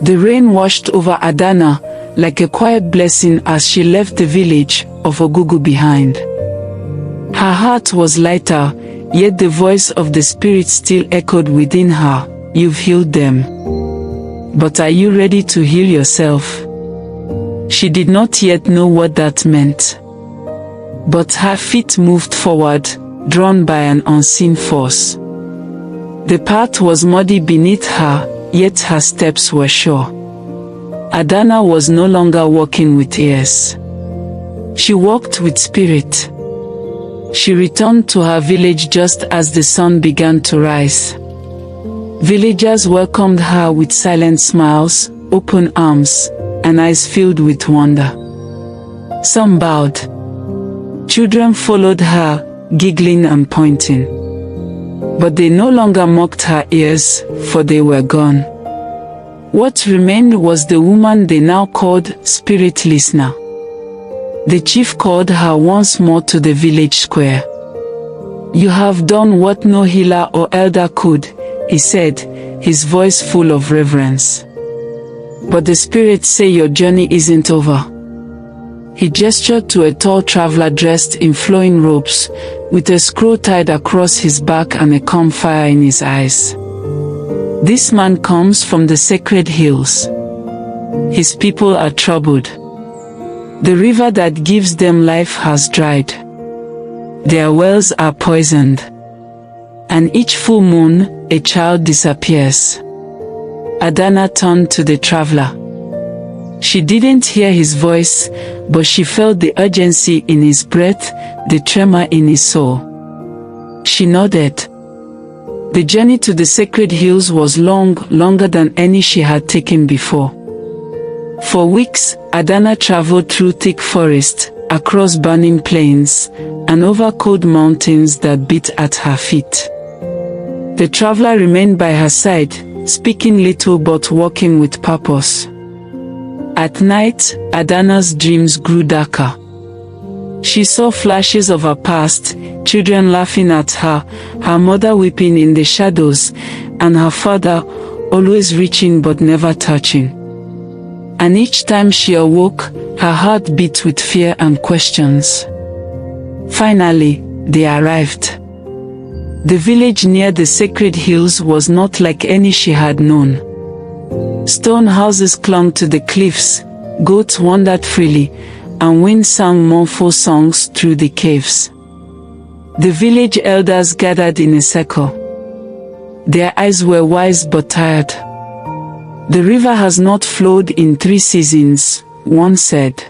The rain washed over Adanna like a quiet blessing as she left the village of Ogugu behind. Her heart was lighter, yet the voice of the spirit still echoed within her. You've healed them. But are you ready to heal yourself? She did not yet know what that meant. But her feet moved forward, drawn by an unseen force. The path was muddy beneath her, yet her steps were sure. Adanna was no longer walking with ears. She walked with spirit. She returned to her village just as the sun began to rise. Villagers welcomed her with silent smiles, open arms, and eyes filled with wonder. Some bowed. Children followed her, giggling and pointing. But they no longer mocked her ears, for they were gone. What remained was the woman they now called Spirit Listener. The chief called her once more to the village square. You have done what no healer or elder could, he said, his voice full of reverence. But the spirits say your journey isn't over. He gestured to a tall traveler dressed in flowing robes, with a scroll tied across his back and a calm fire in his eyes. This man comes from the sacred hills. His people are troubled. The river that gives them life has dried. Their wells are poisoned. And each full moon, a child disappears. Adanna turned to the traveler. She didn't hear his voice, but she felt the urgency in his breath, the tremor in his soul. She nodded. The journey to the sacred hills was long, longer than any she had taken before. For weeks, Adanna traveled through thick forest, across burning plains, and over cold mountains that beat at her feet. The traveler remained by her side, speaking little but walking with purpose. At night, Adanna's dreams grew darker. She saw flashes of her past, children laughing at her, her mother weeping in the shadows, and her father, always reaching but never touching. And each time she awoke, her heart beat with fear and questions. Finally, they arrived. The village near the sacred hills was not like any she had known. Stone houses clung to the cliffs, goats wandered freely, and wind sang mournful songs through the caves. The village elders gathered in a circle. Their eyes were wise but tired. The river has not flowed in 3 seasons, one said.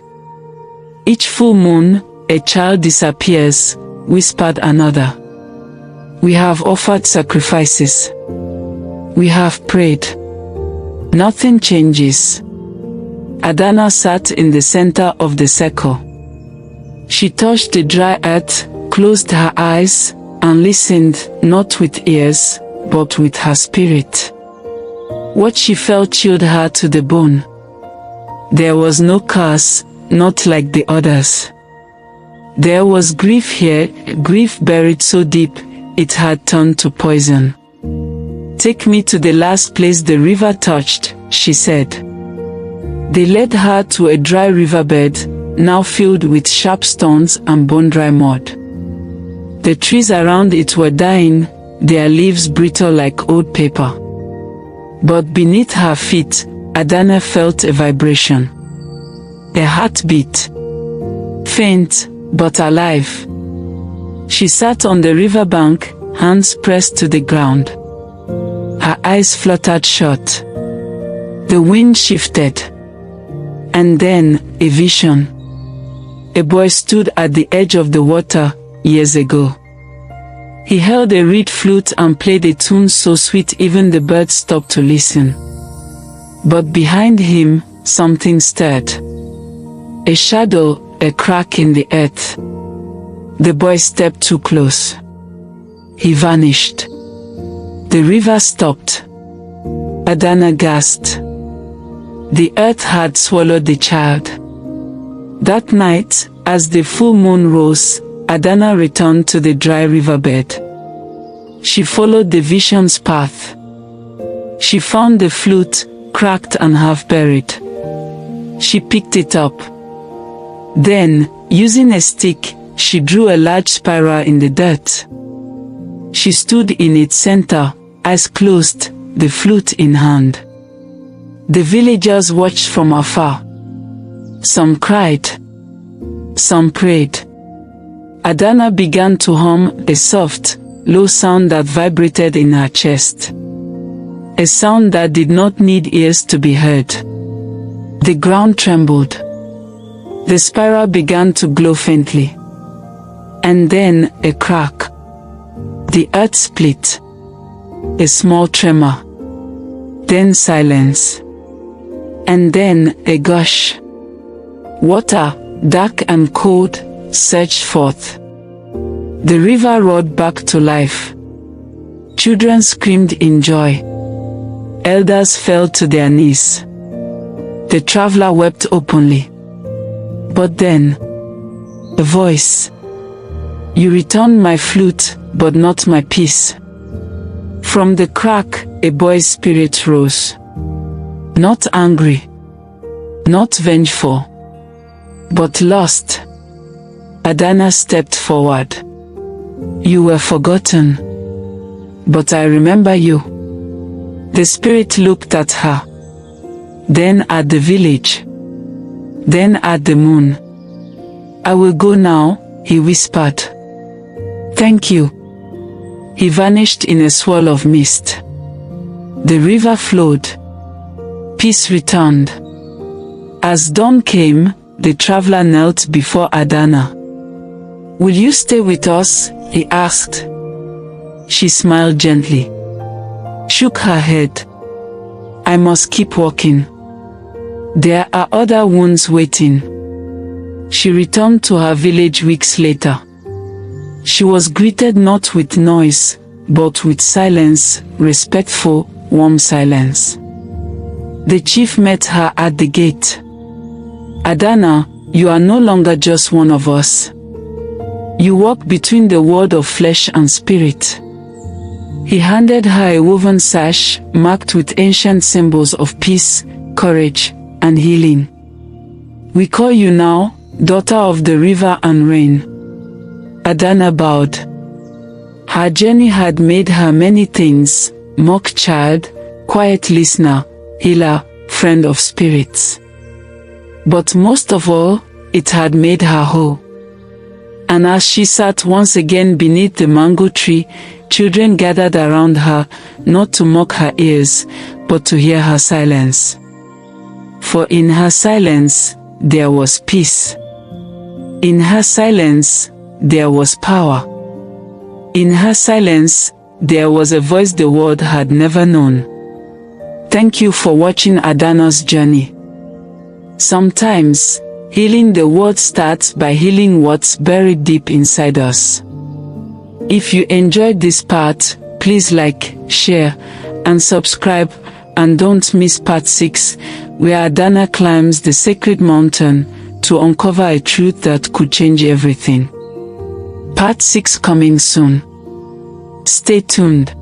Each full moon, a child disappears, whispered another. We have offered sacrifices. We have prayed. Nothing changes. Adanna sat in the center of the circle. She touched the dry earth, closed her eyes, and listened, not with ears, but with her spirit. What she felt chilled her to the bone. There was no curse, not like the others. There was grief here, grief buried so deep, it had turned to poison. Take me to the last place the river touched, she said. They led her to a dry riverbed, now filled with sharp stones and bone-dry mud. The trees around it were dying, their leaves brittle like old paper. But beneath her feet, Adanna felt a vibration. A heartbeat. Faint, but alive. She sat on the riverbank, hands pressed to the ground. Her eyes fluttered shut. The wind shifted. And then, a vision. A boy stood at the edge of the water, years ago. He held a reed flute and played a tune so sweet even the birds stopped to listen. But behind him, something stirred. A shadow, a crack in the earth. The boy stepped too close. He vanished. The river stopped. Adanna gasped. The earth had swallowed the child. That night, as the full moon rose, Adanna returned to the dry riverbed. She followed the vision's path. She found the flute, cracked and half buried. She picked it up. Then, using a stick, she drew a large spiral in the dirt. She stood in its center, eyes closed, the flute in hand. The villagers watched from afar. Some cried. Some prayed. Adanna began to hum a soft, low sound that vibrated in her chest. A sound that did not need ears to be heard. The ground trembled. The spiral began to glow faintly. And then, a crack. The earth split. A small tremor. Then silence. And then, a gush. Water, dark and cold, surged forth. The river roared back to life. Children screamed in joy. Elders fell to their knees. The traveler wept openly. But then, a voice. You returned my flute, but not my peace. From the crack, a boy's spirit rose. Not angry. Not vengeful. But lost. Adanna stepped forward. You were forgotten. But I remember you. The spirit looked at her. Then at the village. Then at the moon. I will go now, he whispered. Thank you. He vanished in a swirl of mist. The river flowed. Peace returned. As dawn came, the traveler knelt before Adanna. Will you stay with us? He asked. She smiled gently. Shook her head. I must keep walking. There are other wounds waiting. She returned to her village weeks later. She was greeted not with noise, but with silence, respectful, warm silence. The chief met her at the gate. Adanna, you are no longer just one of us. You walk between the world of flesh and spirit. He handed her a woven sash marked with ancient symbols of peace, courage, and healing. We call you now, daughter of the river and rain. Adanna bowed. Her journey had made her many things: mock child, quiet listener, healer, friend of spirits. But most of all, it had made her whole. And as she sat once again beneath the mango tree, children gathered around her, not to mock her ears, but to hear her silence. For in her silence, there was peace. In her silence, there was power. In her silence, there was a voice the world had never known. Thank you for watching Adanna's journey. Sometimes, healing the world starts by healing what's buried deep inside us. If you enjoyed this part, please like, share, and subscribe, and don't miss part 6, where Adanna climbs the sacred mountain to uncover a truth that could change everything. Part 6 coming soon. Stay tuned.